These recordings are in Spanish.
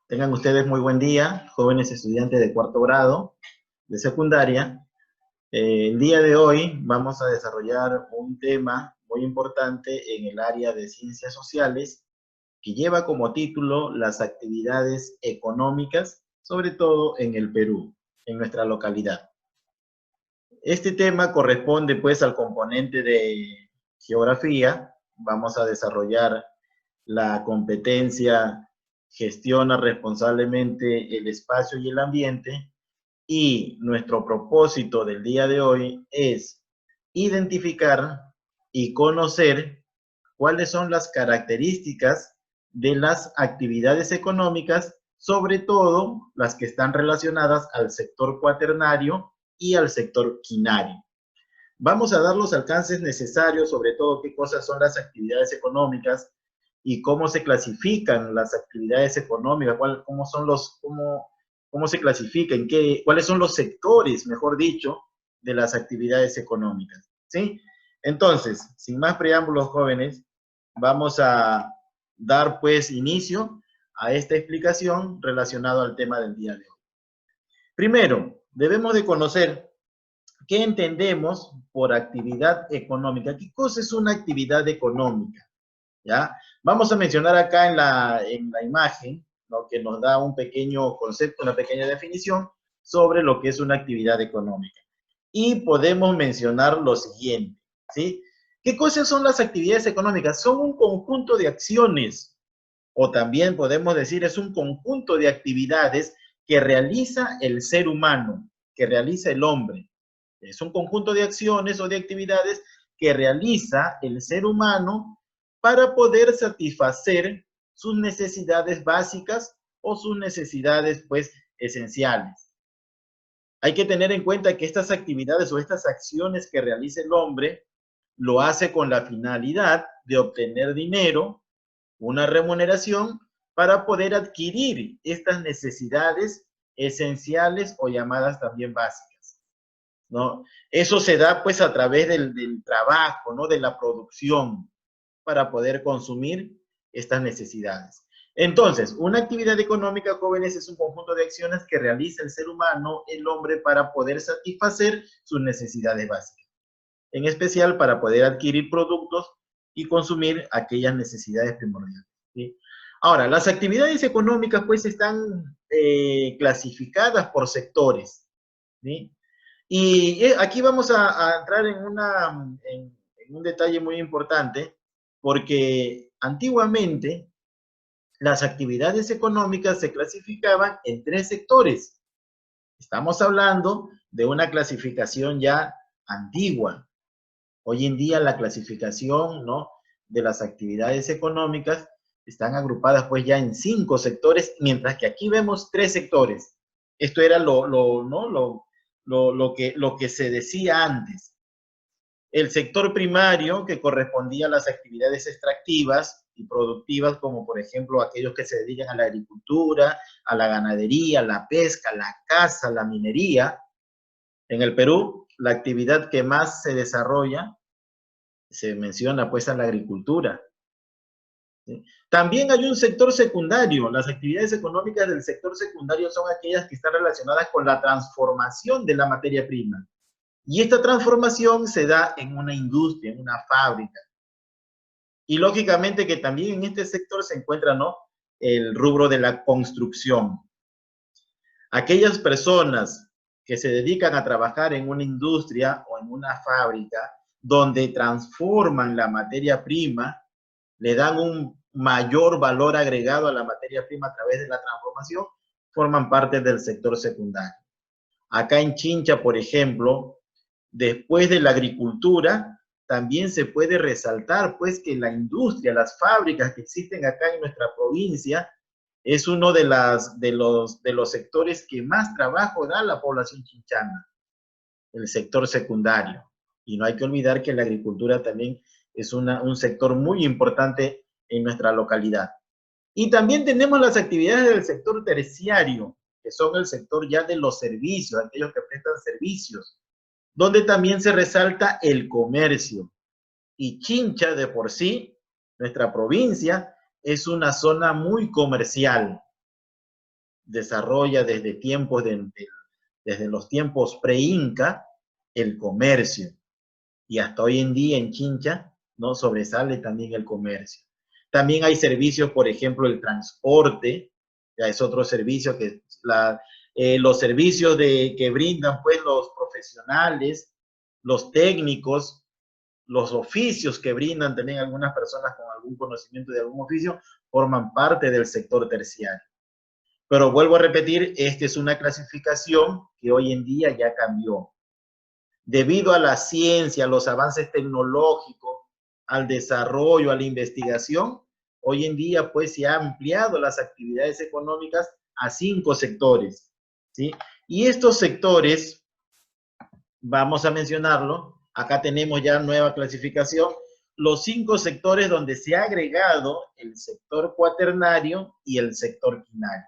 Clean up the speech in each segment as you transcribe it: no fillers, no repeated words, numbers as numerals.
Tengan ustedes muy buen día, jóvenes estudiantes de cuarto grado de secundaria. El día de hoy vamos a desarrollar un tema muy importante en el área de ciencias sociales que lleva como título las actividades económicas, sobre todo en el Perú, en nuestra localidad. Este tema corresponde pues al componente de geografía. Vamos a desarrollar la competencia gestiona responsablemente el espacio y el ambiente, y nuestro propósito del día de hoy es identificar y conocer cuáles son las características de las actividades económicas, sobre todo las que están relacionadas al sector cuaternario y al sector quinario. Vamos a dar los alcances necesarios, sobre todo qué cosas son las actividades económicas y cómo se clasifican las actividades económicas, cómo se clasifican, cuáles son los sectores, mejor dicho, de las actividades económicas. ¿Sí? Entonces, sin más preámbulos, jóvenes, vamos a dar pues inicio a esta explicación relacionada al tema del día de hoy. Primero, debemos de conocer ¿qué entendemos por actividad económica? ¿Qué cosa es una actividad económica? ¿Ya? Vamos a mencionar acá en la imagen, ¿no?, que nos da un pequeño concepto, una pequeña definición sobre lo que es una actividad económica. Y podemos mencionar lo siguiente, ¿sí? ¿Qué cosas son las actividades económicas? Son un conjunto de acciones, o también podemos decir es un conjunto de actividades que realiza el ser humano, que realiza el hombre. Es un conjunto de acciones o de actividades que realiza el ser humano para poder satisfacer sus necesidades básicas o sus necesidades, pues, esenciales. Hay que tener en cuenta que estas actividades o estas acciones que realiza el hombre lo hace con la finalidad de obtener dinero, una remuneración, para poder adquirir estas necesidades esenciales o llamadas también básicas, ¿no? Eso se da pues a través del trabajo, ¿no?, de la producción, para poder consumir estas necesidades. Entonces, una actividad económica, jóvenes, es un conjunto de acciones que realiza el ser humano, el hombre, para poder satisfacer sus necesidades básicas, en especial para poder adquirir productos y consumir aquellas necesidades primordiales, ¿sí? Ahora, las actividades económicas pues están clasificadas por sectores, ¿sí? Y aquí vamos a entrar en un detalle muy importante, porque antiguamente las actividades económicas se clasificaban en tres sectores. Estamos hablando de una clasificación ya antigua. Hoy en día la clasificación, ¿no?, de las actividades económicas están agrupadas pues ya en 5 sectores, mientras que aquí vemos 3 sectores. Esto era ¿no?, lo que se decía antes. El sector primario, que correspondía a las actividades extractivas y productivas, como por ejemplo aquellos que se dedican a la agricultura, a la ganadería, la pesca, la caza, la minería. En el Perú, la actividad que más se desarrolla, se menciona pues a la agricultura, ¿sí? También hay un sector secundario. Las actividades económicas del sector secundario son aquellas que están relacionadas con la transformación de la materia prima. Y esta transformación se da en una industria, en una fábrica. Y lógicamente que también en este sector se encuentra, ¿no?, el rubro de la construcción. Aquellas personas que se dedican a trabajar en una industria o en una fábrica donde transforman la materia prima, le dan un mayor valor agregado a la materia prima a través de la transformación, forman parte del sector secundario. Acá en Chincha, por ejemplo, después de la agricultura, también se puede resaltar pues que la industria, las fábricas que existen acá en nuestra provincia, es uno de los sectores que más trabajo da a la población chinchana, el sector secundario. Y no hay que olvidar que la agricultura también es un sector muy importante en nuestra localidad. Y también tenemos las actividades del sector terciario, que son el sector ya de los servicios, aquellos que prestan servicios, donde también se resalta el comercio. Y Chincha de por sí, nuestra provincia, es una zona muy comercial. desarrolla desde los tiempos pre-inca el comercio. Y hasta hoy en día en Chincha, ¿no? Sobresale también el comercio. También hay servicios, por ejemplo, el transporte, ya es otro servicio que los servicios que brindan pues los profesionales, los técnicos, los oficios que brindan también algunas personas con algún conocimiento de algún oficio, forman parte del sector terciario. Pero vuelvo a repetir, esta es una clasificación que hoy en día ya cambió. Debido a la ciencia, a los avances tecnológicos, al desarrollo, a la investigación, hoy en día pues se ha ampliado las actividades económicas a 5 sectores, ¿sí? Y estos sectores, vamos a mencionarlo, acá tenemos ya nueva clasificación, los 5 sectores donde se ha agregado el sector cuaternario y el sector quinario.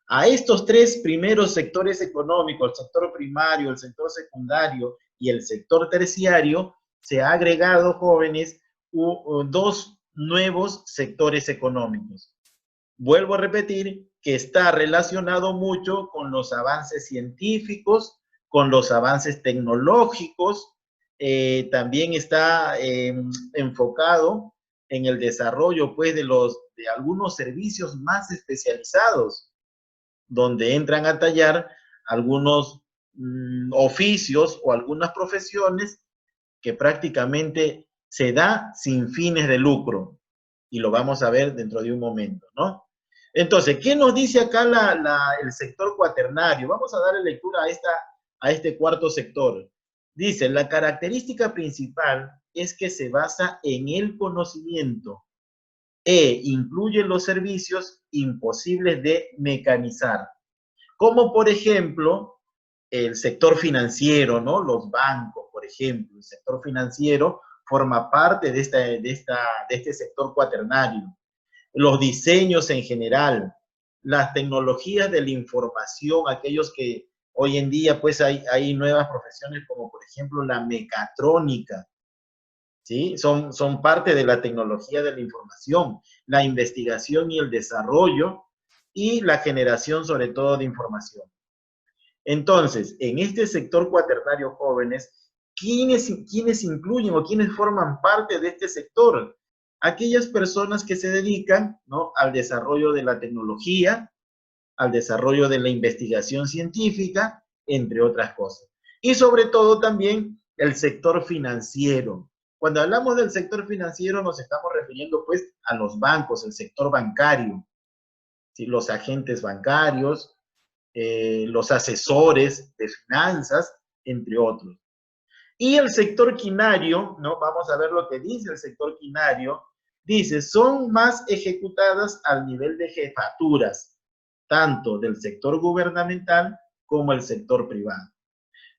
A estos 3 primeros sectores económicos, el sector primario, el sector secundario y el sector terciario, se ha agregado, jóvenes, 2 nuevos sectores económicos. Vuelvo a repetir que está relacionado mucho con los avances científicos, con los avances tecnológicos, también está enfocado en el desarrollo pues, de algunos servicios más especializados, donde entran a tallar algunos oficios o algunas profesiones que prácticamente se da sin fines de lucro. Y lo vamos a ver dentro de un momento, ¿no? Entonces, ¿qué nos dice acá el sector cuaternario? Vamos a darle lectura a este cuarto sector. Dice, la característica principal es que se basa en el conocimiento e incluye los servicios imposibles de mecanizar, como por ejemplo el sector financiero, ¿no? Los bancos, por ejemplo, el sector financiero forma parte de este sector cuaternario. Los diseños en general, las tecnologías de la información, aquellos que hoy en día pues hay nuevas profesiones como por ejemplo la mecatrónica, ¿sí? Son parte de la tecnología de la información, la investigación y el desarrollo y la generación sobre todo de información. Entonces, en este sector cuaternario, jóvenes, ¿quiénes incluyen o quiénes forman parte de este sector? Aquellas personas que se dedican, ¿no?, al desarrollo de la tecnología, al desarrollo de la investigación científica, entre otras cosas. Y sobre todo también el sector financiero. Cuando hablamos del sector financiero nos estamos refiriendo pues a los bancos, el sector bancario, ¿sí? Los agentes bancarios, los asesores de finanzas, entre otros. Y el sector quinario, ¿no? Vamos a ver lo que dice el sector quinario. Dice, son más ejecutadas al nivel de jefaturas, tanto del sector gubernamental como el sector privado.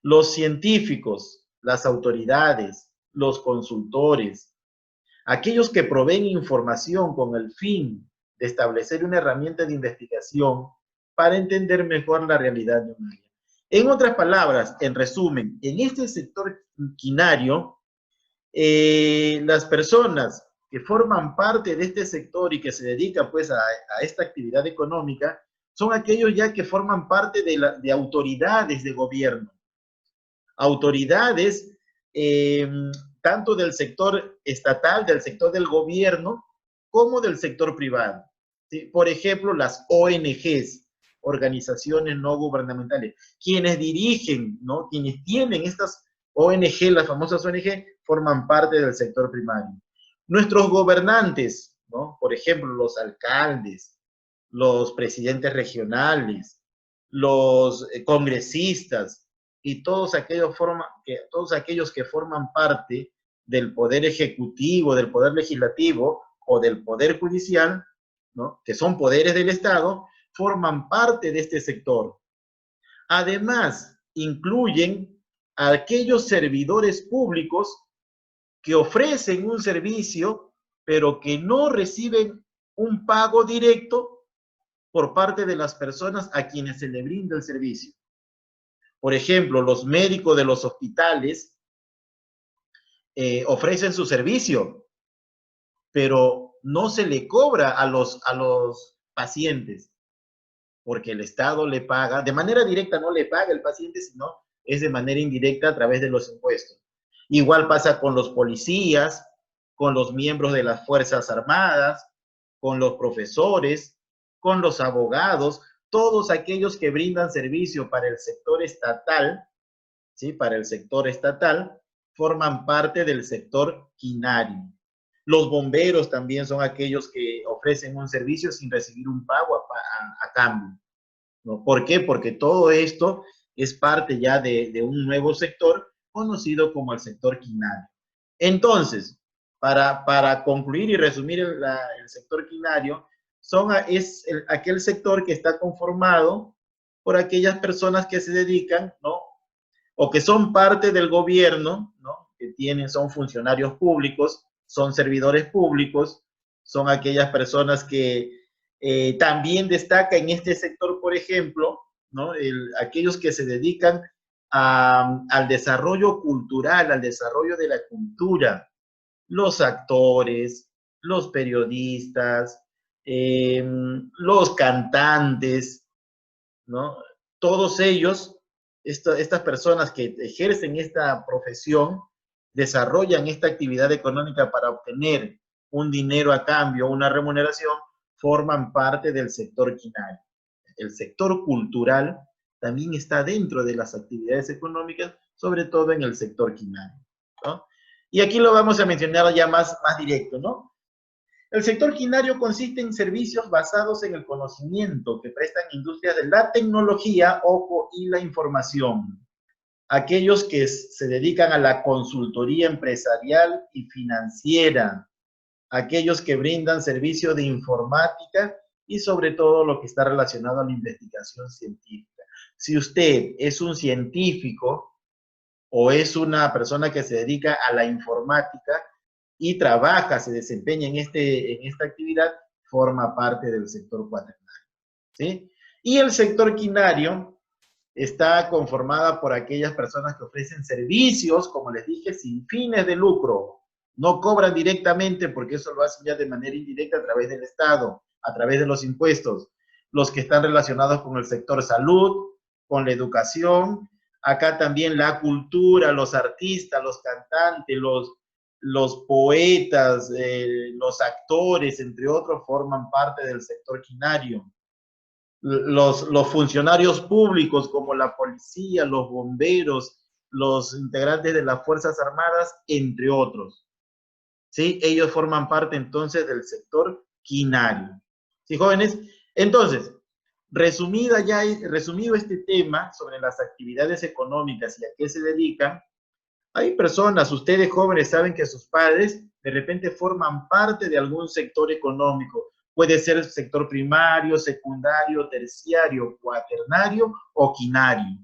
Los científicos, las autoridades, los consultores, aquellos que proveen información con el fin de establecer una herramienta de investigación para entender mejor la realidad de un área. En otras palabras, en resumen, en este sector quinario, las personas que forman parte de este sector y que se dedican pues a esta actividad económica son aquellos ya que forman parte de autoridades de gobierno, autoridades tanto del sector estatal, del sector del gobierno, como del sector privado. ¿Sí? Por ejemplo, las ONGs, organizaciones no gubernamentales, quienes dirigen, ¿no?, quienes tienen estas ONG, las famosas ONG, forman parte del sector primario. Nuestros gobernantes, ¿no?, por ejemplo, los alcaldes, los presidentes regionales, los congresistas y todos aquellos que forman parte del poder ejecutivo, del poder legislativo o del poder judicial, ¿no?, que son poderes del Estado, forman parte de este sector. Además, incluyen a aquellos servidores públicos que ofrecen un servicio, pero que no reciben un pago directo por parte de las personas a quienes se le brinda el servicio. Por ejemplo, los médicos de los hospitales ofrecen su servicio, pero no se le cobra a los pacientes. porque el Estado le paga, de manera directa no le paga el paciente, sino es de manera indirecta a través de los impuestos. Igual pasa con los policías, con los miembros de las Fuerzas Armadas, con los profesores, con los abogados, todos aquellos que brindan servicio para el sector estatal, ¿sí? Para el sector estatal, forman parte del sector quinario. Los bomberos también son aquellos que ofrecen un servicio sin recibir un pago a cambio, ¿no? ¿Por qué? Porque todo esto es parte ya de un nuevo sector conocido como el sector quinario. Entonces, para concluir y resumir el sector quinario, es aquel sector que está conformado por aquellas personas que se dedican, ¿no? O que son parte del gobierno, ¿no? Que son funcionarios públicos, son servidores públicos, son aquellas personas que también destaca en este sector, por ejemplo, ¿no? Aquellos que se dedican al desarrollo cultural, al desarrollo de la cultura, los actores, los periodistas, los cantantes, ¿no? Todos ellos, estas personas que ejercen esta profesión, desarrollan esta actividad económica para obtener un dinero a cambio, una remuneración, forman parte del sector quinario. El sector cultural también está dentro de las actividades económicas, sobre todo en el sector quinario, ¿no? Y aquí lo vamos a mencionar ya más directo, ¿no? El sector quinario consiste en servicios basados en el conocimiento que prestan industrias de la tecnología, ojo, y la información. Aquellos que se dedican a la consultoría empresarial y financiera, aquellos que brindan servicio de informática y sobre todo lo que está relacionado a la investigación científica. Si usted es un científico o es una persona que se dedica a la informática y trabaja, se desempeña en esta actividad, forma parte del sector cuaternario, ¿sí? Y el sector quinario está conformada por aquellas personas que ofrecen servicios, como les dije, sin fines de lucro. No cobran directamente porque eso lo hacen ya de manera indirecta a través del Estado, a través de los impuestos. Los que están relacionados con el sector salud, con la educación, acá también la cultura, los artistas, los cantantes, los poetas, los actores, entre otros, forman parte del sector quinario. Los funcionarios públicos como la policía, los bomberos, los integrantes de las Fuerzas Armadas, entre otros, ¿sí? Ellos forman parte entonces del sector quinario, ¿sí, jóvenes? Entonces, resumido este tema sobre las actividades económicas y a qué se dedican, hay personas, ustedes jóvenes saben que sus padres de repente forman parte de algún sector económico. Puede ser el sector primario, secundario, terciario, cuaternario o quinario.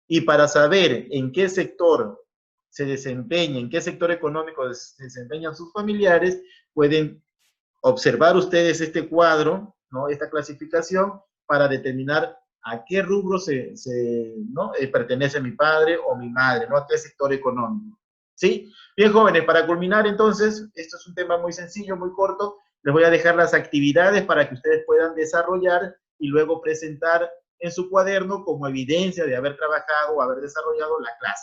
Y para saber en qué sector se desempeña, en qué sector económico se desempeñan sus familiares, pueden observar ustedes este cuadro, ¿no? Esta clasificación para determinar a qué rubro ¿no? Pertenece mi padre o mi madre, ¿no? A qué sector económico, ¿sí? Bien, jóvenes, para culminar entonces, esto es un tema muy sencillo, muy corto, les voy a dejar las actividades para que ustedes puedan desarrollar y luego presentar en su cuaderno como evidencia de haber trabajado o haber desarrollado la clase.